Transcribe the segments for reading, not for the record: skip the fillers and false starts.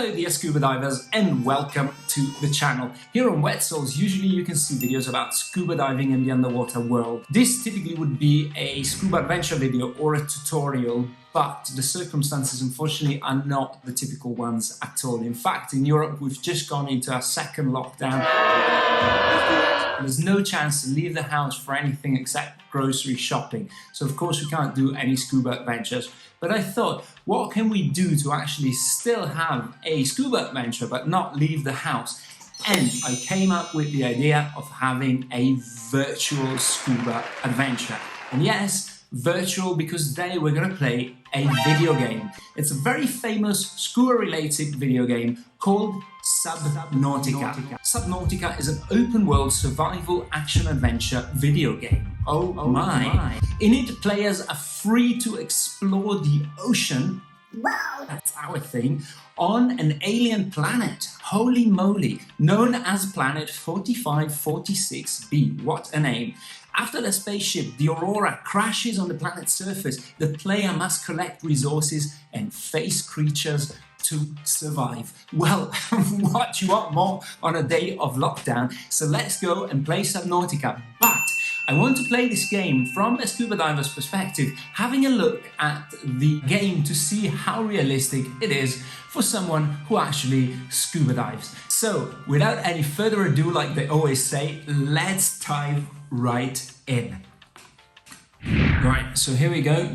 Hello dear scuba divers and welcome to the channel. Here on Wet Souls, usually you can see videos about scuba diving in the underwater world. This typically would be a scuba adventure video or a tutorial, but the circumstances unfortunately are not the typical ones at all. In fact, in Europe we've just gone into our second lockdown. There's no chance to leave the house for anything except grocery shopping. So of course we can't do any scuba adventures. But I thought, what can we do to actually still have a scuba adventure but not leave the house? And I came up with the idea of having a virtual scuba adventure. And yes, virtual, because today we're going to play a video game. It's a very famous scuba-related video game called Subnautica. Subnautica is an open-world survival action-adventure video game. Oh my! In it, players are free to explore the ocean, wow, that's our thing, on an alien planet, holy moly, known as Planet 4546b. What a name! After the spaceship, the Aurora, crashes on the planet's surface, the player must collect resources and face creatures to survive. Well, what do you want more on a day of lockdown? So let's go and play Subnautica. But I want to play this game from a scuba diver's perspective, having a look at the game to see how realistic it is for someone who actually scuba dives. So, without any further ado, like they always say, let's dive right in. Right, so here we go.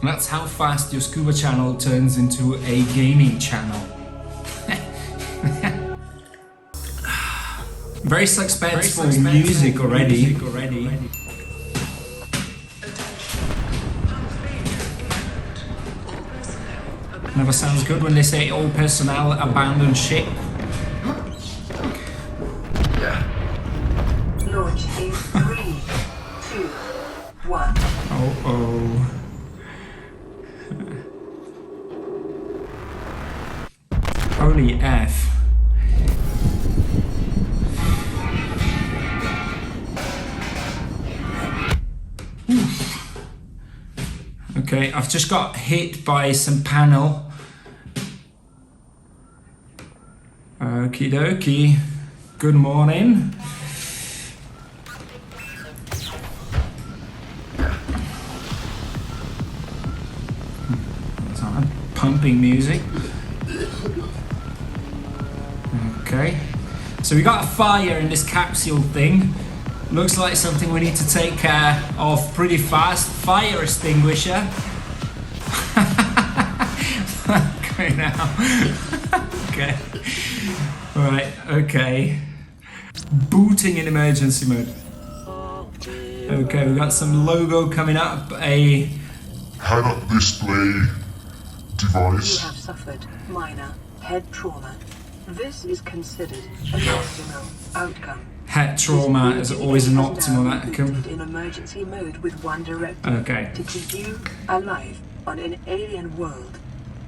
That's how fast your scuba channel turns into a gaming channel. Very suspenseful music already. Never sounds good when they say all personnel abandon ship. Launch in 3, 2, 1. Oh. Holy F. Okay, I've just got hit by some panel. Okie dokie. Good morning. That's on pumping music. Okay, so we got a fire in this capsule thing. Looks like something we need to take care of pretty fast. Fire extinguisher. Okay now. Okay. Right, okay. Booting in emergency mode. Okay, we got some logo coming up. A head-up display device. You have suffered minor head trauma. This is considered an optimal outcome. Head trauma is always an optimal outcome. In emergency mode with one directive. Okay. To keep you alive on an alien world,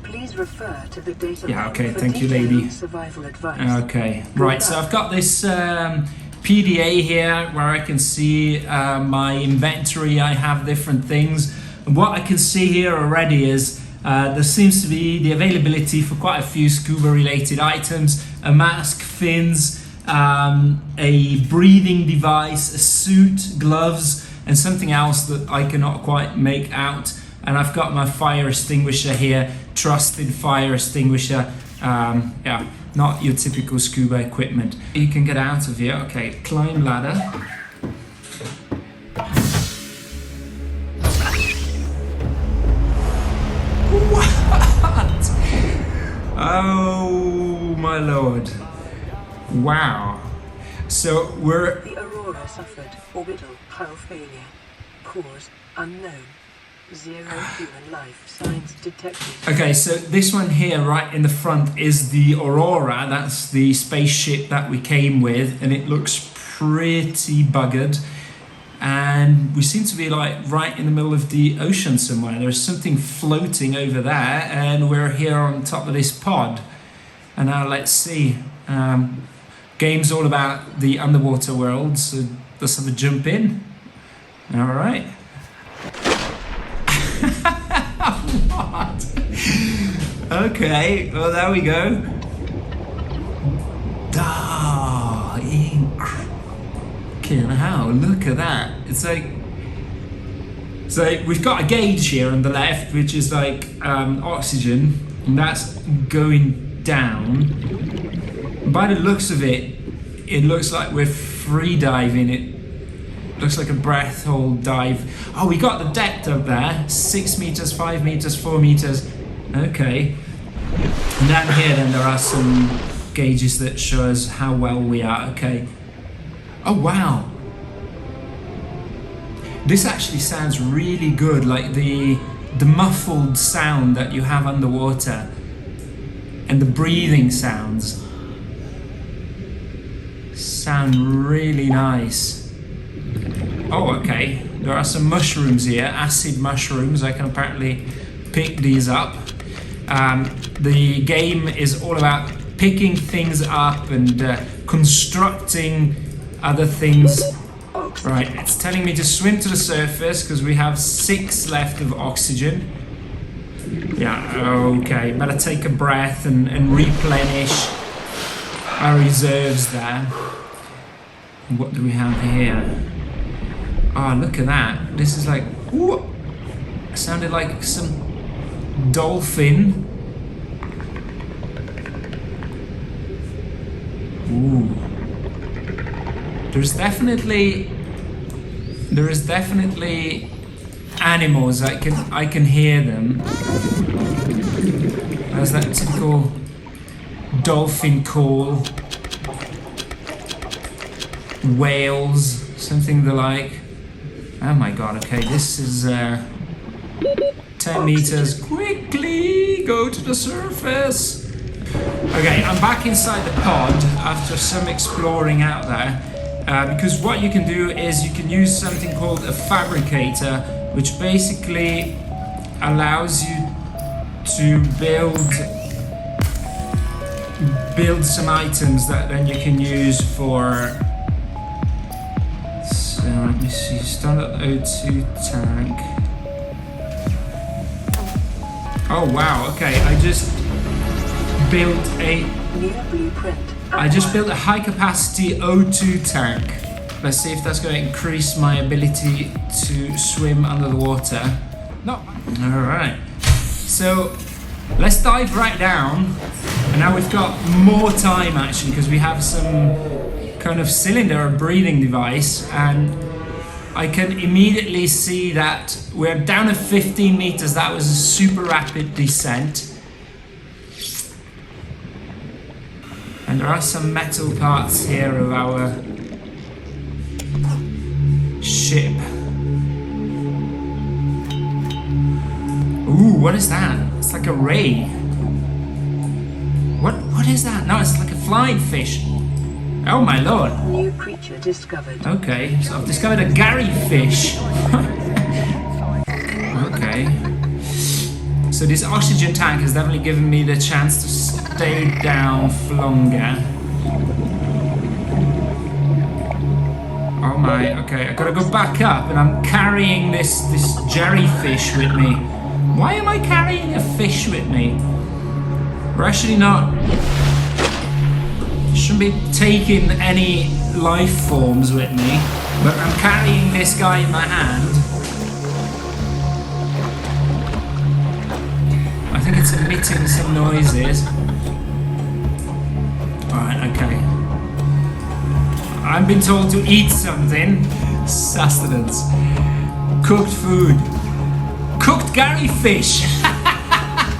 please refer to the data. Yeah, okay, for thank you, lady. Survival advice. Okay, right, so I've got this PDA here where I can see my inventory. I have different things. And what I can see here already is there seems to be the availability for quite a few scuba related items: a mask, fins, a breathing device, a suit, gloves, and something else that I cannot quite make out. And I've got my fire extinguisher here, trusted fire extinguisher. Yeah, not your typical scuba equipment. You can get out of here. Okay, climb ladder. What? Oh my lord. Wow. So we're... The Aurora suffered orbital hull failure. Cause unknown. 0 human life signs detected. Okay, so this one here right in the front is the Aurora. That's the spaceship that we came with, and it looks pretty buggered. And we seem to be like right in the middle of the ocean somewhere. There's something floating over there, and we're here on top of this pod. And now let's see. Game's all about the underwater world, so let's have a jump in. All right. Okay, well there we go. Ah, fucking hell, look at that. It's like we've got a gauge here on the left, which is like oxygen, and that's going down. By the looks of it, it looks like we're free diving. It looks like a breath hold dive. Oh, we got the depth up there. 6 meters, 5 meters, 4 meters. Okay. And down here then there are some gauges that show us how well we are. Okay. Oh wow. This actually sounds really good, like the muffled sound that you have underwater and the breathing sounds sound really nice. Oh, okay. There are some mushrooms here, acid mushrooms. I can apparently pick these up. The game is all about picking things up and constructing other things. Right, it's telling me to swim to the surface because we have 6 left of oxygen. Yeah, okay. Better take a breath and replenish our reserves there. What do we have here? Oh, look at that. This is like... Ooh, sounded like some dolphin. Ooh. There is definitely animals. I can hear them. There's that typical dolphin call. Whales, something the like. Oh my god, okay, this is 10 meters. Quickly go to the surface. Okay, I'm back inside the pod after some exploring out there. Because what you can do is you can use something called a fabricator, which basically allows you to build some items that then you can use for... So let me see, start at the O2 tank. Oh wow, okay, I just built a high capacity O2 tank. Let's see if that's going to increase my ability to swim under the water. No. Alright. So let's dive right down. And now we've got more time actually because we have some kind of cylinder or breathing device, and I can immediately see that we're down at 15 meters. That was a super rapid descent. And there are some metal parts here of our ship. Ooh, what is that? It's like a ray. What is that? No, it's like a flying fish. Oh my lord. New creature discovered. Okay, so I've discovered a Garryfish. Okay. So this oxygen tank has definitely given me the chance to stay down for longer. Oh my, okay, I gotta go back up and I'm carrying this jellyfish with me. Why am I carrying a fish with me? We're actually not... Shouldn't be taking any life forms with me, but I'm carrying this guy in my hand. I think it's emitting some noises. Alright, okay. I've been told to eat something. Sustenance. Cooked food. Cooked Garryfish!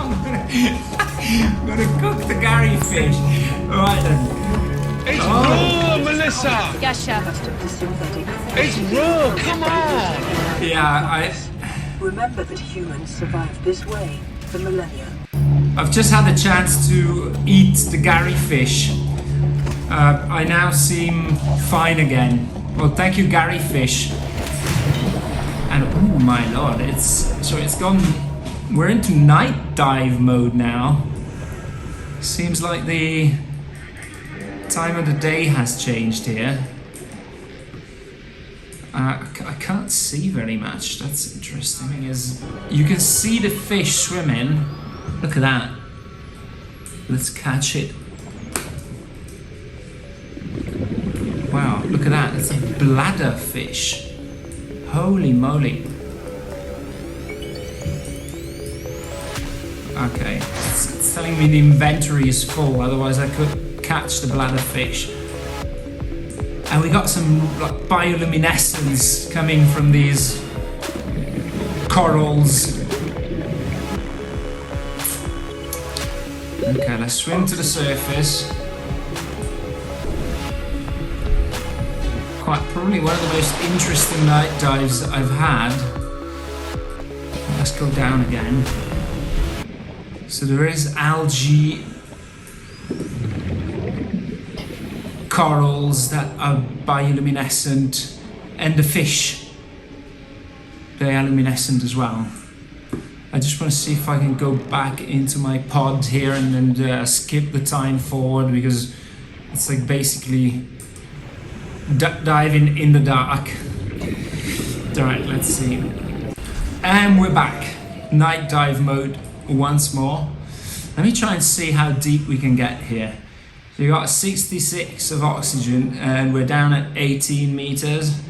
I'm gonna cook the Garryfish. Alright then. It's raw, Melissa! Gasha. It's raw, come on! Yeah, Remember that humans survived this way for millennia. I've just had the chance to eat the Garryfish. I now seem fine again. Well, thank you, Garryfish. And oh my lord, it's gone. We're into night dive mode now. Seems like the time of the day has changed here. I can't see very much. That's interesting. Is you can see the fish swimming. Look at that. Let's catch it. Wow, look at that. It's a bladder fish. Holy moly. Okay, it's telling me the inventory is full, otherwise I could catch the bladder fish. And we got some like bioluminescence coming from these corals. Okay, let's swim to the surface. Quite probably one of the most interesting night dives I've had. Let's go down again. So there is algae, corals that are bioluminescent, and the fish, they are luminescent as well. I just want to see if I can go back into my pod here and skip the time forward, because it's like basically diving in the dark. Alright, let's see. And we're back. Night dive mode once more. Let me try and see how deep we can get here. So you got 66 of oxygen and we're down at 18 meters.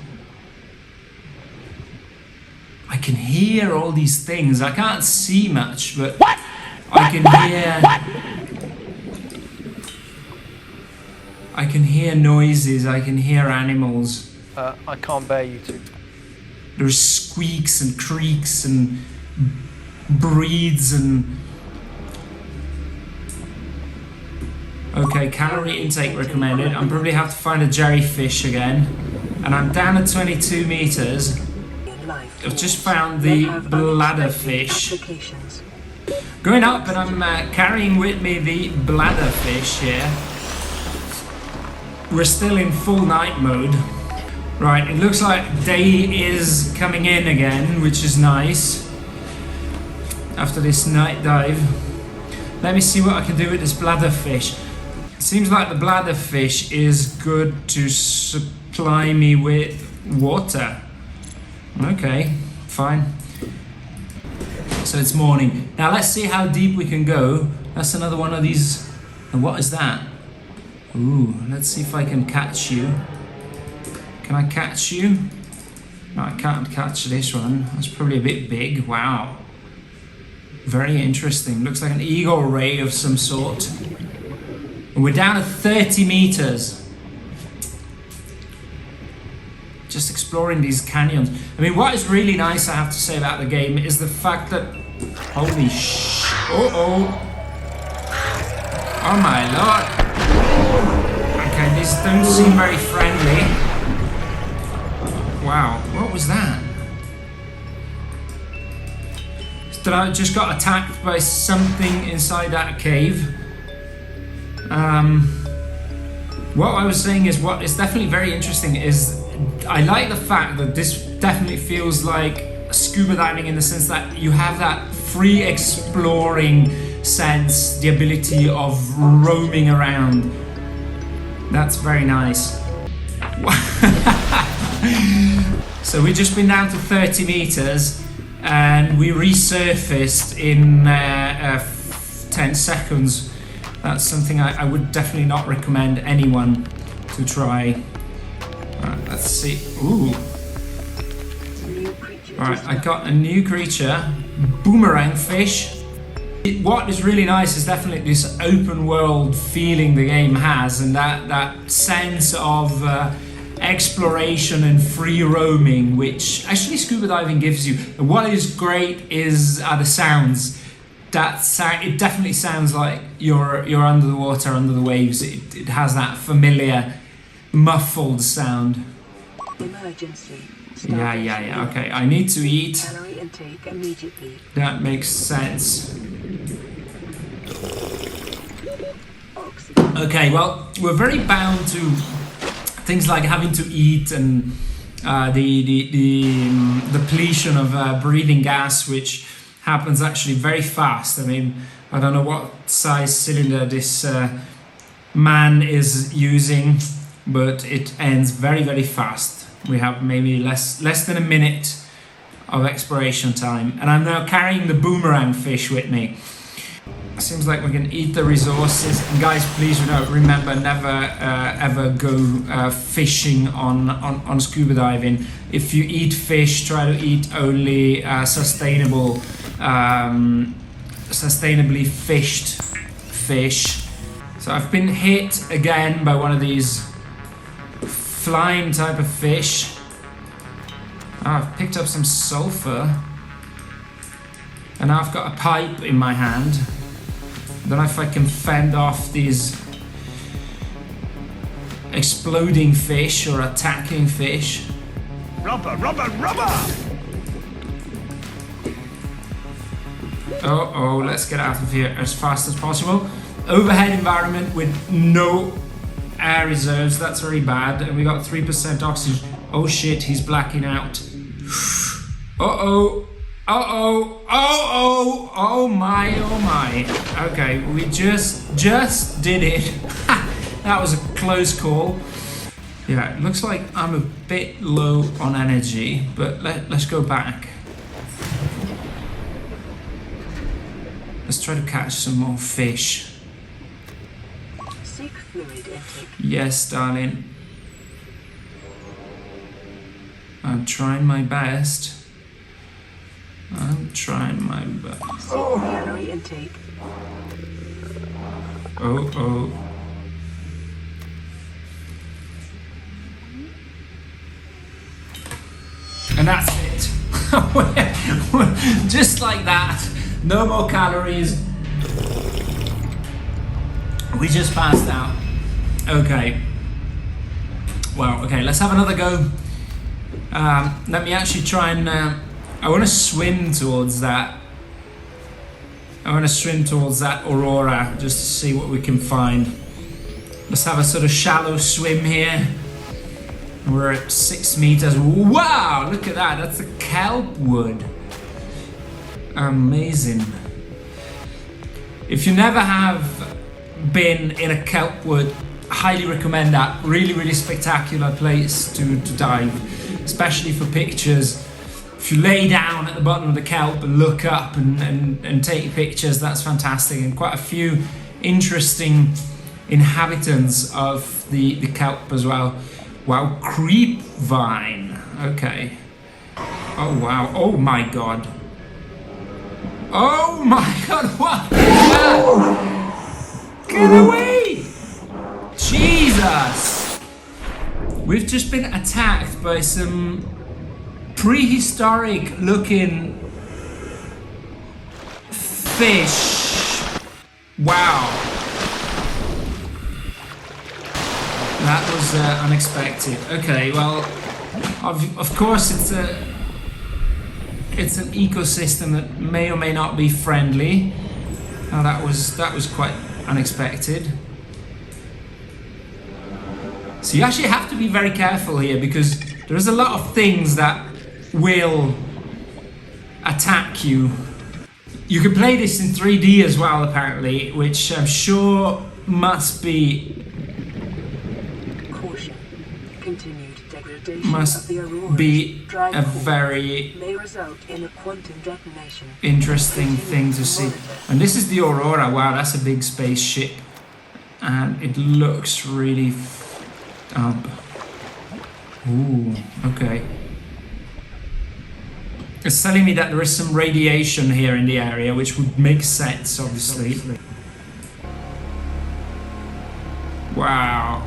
I can hear all these things. I can't see much, but what? I can hear. I can hear noises. I can hear animals. I can't bear you two. There's squeaks and creaks and breathes and. Okay, calorie intake recommended. I'm probably have to find a Garryfish again, and I'm down at 22 meters. I've just found the bladder fish. Going up, and I'm carrying with me the bladder fish here. We're still in full night mode. Right, it looks like day is coming in again, which is nice. After this night dive. Let me see what I can do with this bladder fish. It seems like the bladder fish is good to supply me with water. Okay, fine. So it's morning. Now let's see how deep we can go. That's another one of these. And what is that? Ooh, let's see if I can catch you. Can I catch you? No, I can't catch this one. That's probably a bit big. Wow. Very interesting. Looks like an eagle ray of some sort. And we're down at 30 meters. Just exploring these canyons. I mean, what is really nice, I have to say, about the game is the fact that... Holy sh... Uh-oh. Oh my lord. Okay, these don't seem very friendly. Wow, what was that? Did I just got attacked by something inside that cave? What I was saying is what is definitely very interesting is I like the fact that this definitely feels like scuba diving in the sense that you have that free exploring sense, the ability of roaming around. That's very nice. So we've just been down to 30 meters and we resurfaced in 10 seconds. That's something I would definitely not recommend anyone to try. Alright, let's see. Ooh. Alright, I got a new creature. Boomerang fish. What is really nice is definitely this open world feeling the game has, and that sense of exploration and free roaming, which actually scuba diving gives you. And what is great are the sounds. It definitely sounds like you're under the water, under the waves. It has that familiar muffled sound. Emergency. Yeah. Okay, I need to eat. Calorie intake immediately. That makes sense. Okay, well, we're very bound to things like having to eat and the depletion of breathing gas, which happens actually very fast. I mean, I don't know what size cylinder this man is using, but it ends very, very fast. We have maybe less than a minute of exploration time, and I'm now carrying the boomerang fish with me. seems like we can eat the resources. And guys, please remember, never ever go fishing on scuba diving. If you eat fish, try to eat only sustainably fished fish. So I've been hit again by one of these flying type of fish. Oh, I've picked up some sulfur. And now I've got a pipe in my hand. I don't know if I can fend off these exploding fish or attacking fish. Rubber, rubber, rubber! Oh, let's get out of here as fast as possible. Overhead environment with no air reserves, that's very bad. And we got 3% oxygen. Oh shit, he's blacking out. Uh-oh. Oh my. Okay, we just did it. That was a close call. Yeah, it looks like I'm a bit low on energy, but let's go back. Let's try to catch some more fish. Seek fluid intake. Yes, darling. I'm trying my best. Calorie intake. Oh. And that's it. Just like that. No more calories. We just passed out. Okay. Well, okay, let's have another go. Let me actually try and... I want to swim towards that. Aurora just to see what we can find. Let's have a sort of shallow swim here. We're at 6 meters. Wow, look at that. That's a kelpwood. Amazing. If you never have been in a kelpwood, highly recommend that. Really spectacular place to dive, especially for pictures. If you lay down at the bottom of the kelp and look up and take pictures, that's fantastic. And quite a few interesting inhabitants of the kelp as well. Wow, creep vine. Okay. Oh wow. Oh my god. Oh my god, what is that? Get away! Jesus! We've just been attacked by some prehistoric looking fish. Wow. That was unexpected. Okay, well, of course it's an ecosystem that may or may not be friendly. Now that was quite unexpected. So you actually have to be very careful here because there's a lot of things that will attack you. You can play this in 3D as well, apparently, which I'm sure must be continued degradation must of the Aurora be a very may result in a quantum detonation. Interesting thing to see. And this is the Aurora. Wow, that's a big spaceship, and it looks really up. Ooh, okay. It's telling me that there is some radiation here in the area, which would make sense, obviously. Wow.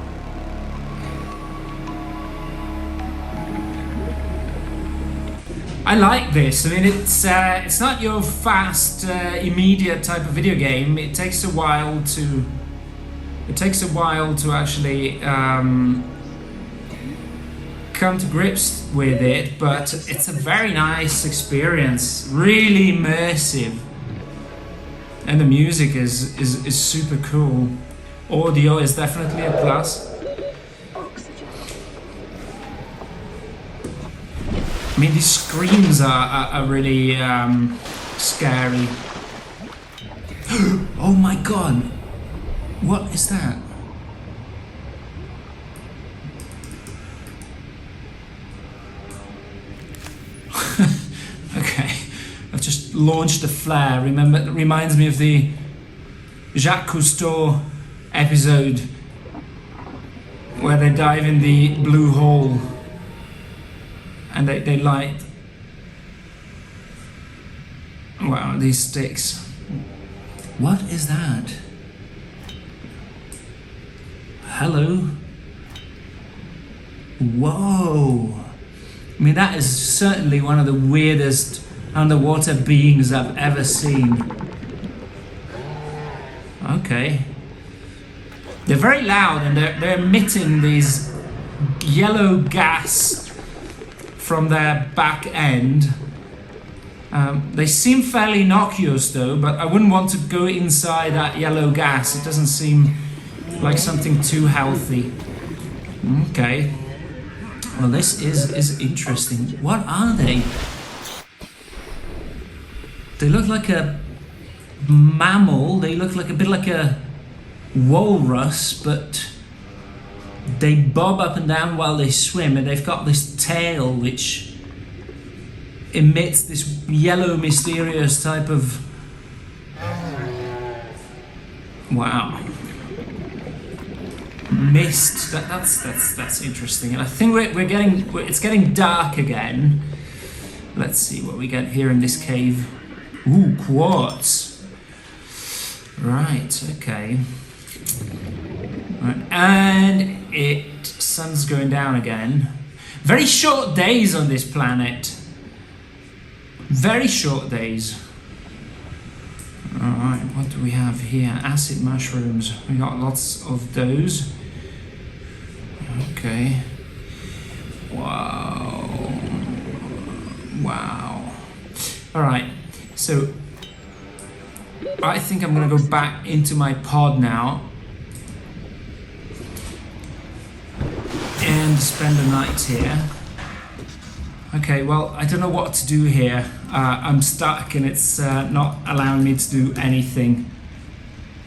I like this. I mean, it's not your fast, immediate type of video game. It takes a while to actually come to grips with it, but it's a very nice experience. Really immersive, and the music is super cool. Audio is definitely a plus. I mean, these screams are really scary. Oh my god! What is that? Okay, I've just launched a flare. Remember, it reminds me of the Jacques Cousteau episode where they dive in the blue hole and they light, wow, these sticks. What is that? Hello? Whoa! I mean, that is certainly one of the weirdest underwater beings I've ever seen. Okay. They're very loud and they're emitting these yellow gas from their back end. They seem fairly innocuous though, but I wouldn't want to go inside that yellow gas. It doesn't seem like something too healthy. Okay. Well, this is interesting. What are they? They look like a mammal. They look like a bit like a walrus, but they bob up and down while they swim, and they've got this tail which emits this yellow, mysterious type of... Wow. Mist. That's interesting. And I think it's getting dark again. Let's see what we get here in this cave. Ooh, quartz. Right, okay. Right, and sun's going down again. Very short days on this planet. Very short days. Alright, what do we have here? Acid mushrooms. We got lots of those. Okay. Wow. Wow. Alright, so I think I'm gonna go back into my pod now and spend the night here. Okay, well, I don't know what to do here. I'm stuck and it's not allowing me to do anything.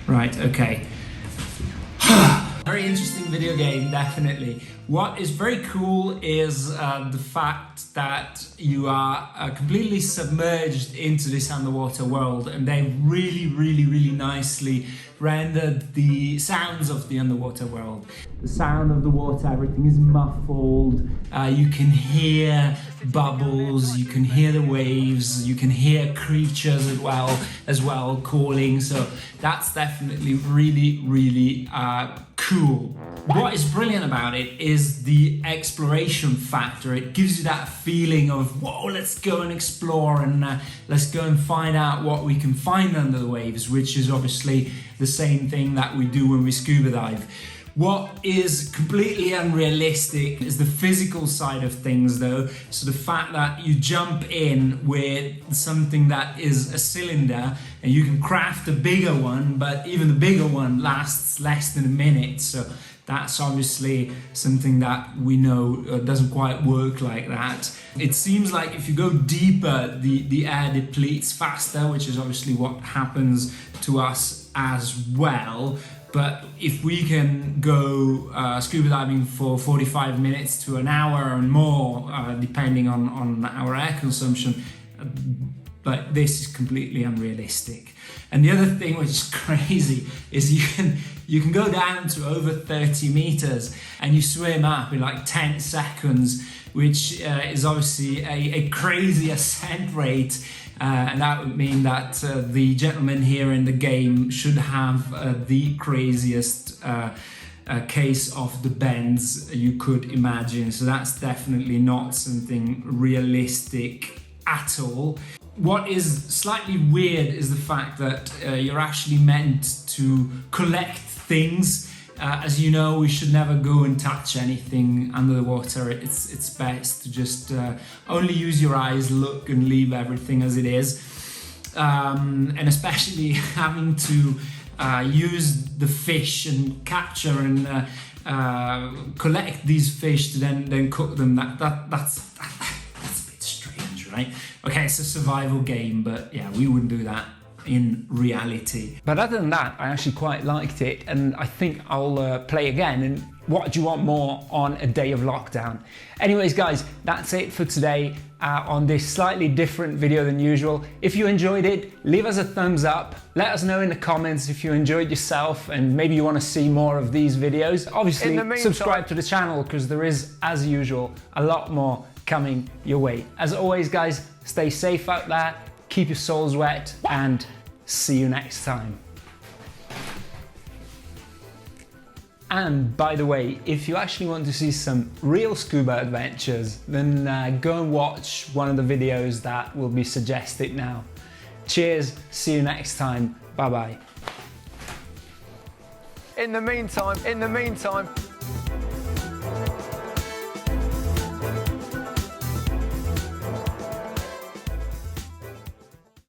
Right, okay. Very interesting video game, definitely. What is very cool is the fact that you are completely submerged into this underwater world, and they really nicely rendered the sounds of the underwater world. The sound of the water, everything is muffled. You can hear bubbles, you can hear the waves, you can hear creatures as well calling. So that's definitely really cool. What is brilliant about it is the exploration factor. It gives you that feeling of, whoa, let's go and explore and let's go and find out what we can find under the waves, which is obviously the same thing that we do when we scuba dive. What is completely unrealistic is the physical side of things though. So the fact that you jump in with something that is a cylinder and you can craft a bigger one, but even the bigger one lasts less than a minute. So that's obviously something that we know doesn't quite work like that. It seems like if you go deeper, the air depletes faster, which is obviously what happens to us as well. But if we can go scuba diving for 45 minutes to an hour and more, depending on our air consumption, but this is completely unrealistic. And the other thing which is crazy is you can go down to over 30 meters and you swim up in like 10 seconds, which is obviously a crazy ascent rate. And that would mean that the gentleman here in the game should have the craziest case of the bends you could imagine. So that's definitely not something realistic at all. What is slightly weird is the fact that you're actually meant to collect things. As you know, we should never go and touch anything under the water. It's best to just only use your eyes, look and leave everything as it is. And especially having to use the fish and capture and collect these fish to then cook them. That's a bit strange, right? Okay, it's a survival game, but yeah, we wouldn't do that in reality. But other than that, I actually quite liked it, and I think I'll play again. And what do you want more on a day of lockdown? Anyways, guys, that's it for today on this slightly different video than usual. If you enjoyed it, leave us a thumbs up. Let us know in the comments if you enjoyed yourself and maybe you want to see more of these videos. Obviously, subscribe to the channel because there is, as usual, a lot more coming your way. As always, guys, stay safe out there, keep your souls wet, and see you next time. And by the way, if you actually want to see some real scuba adventures, then go and watch one of the videos that will be suggested now. Cheers, see you next time, bye bye. In the meantime,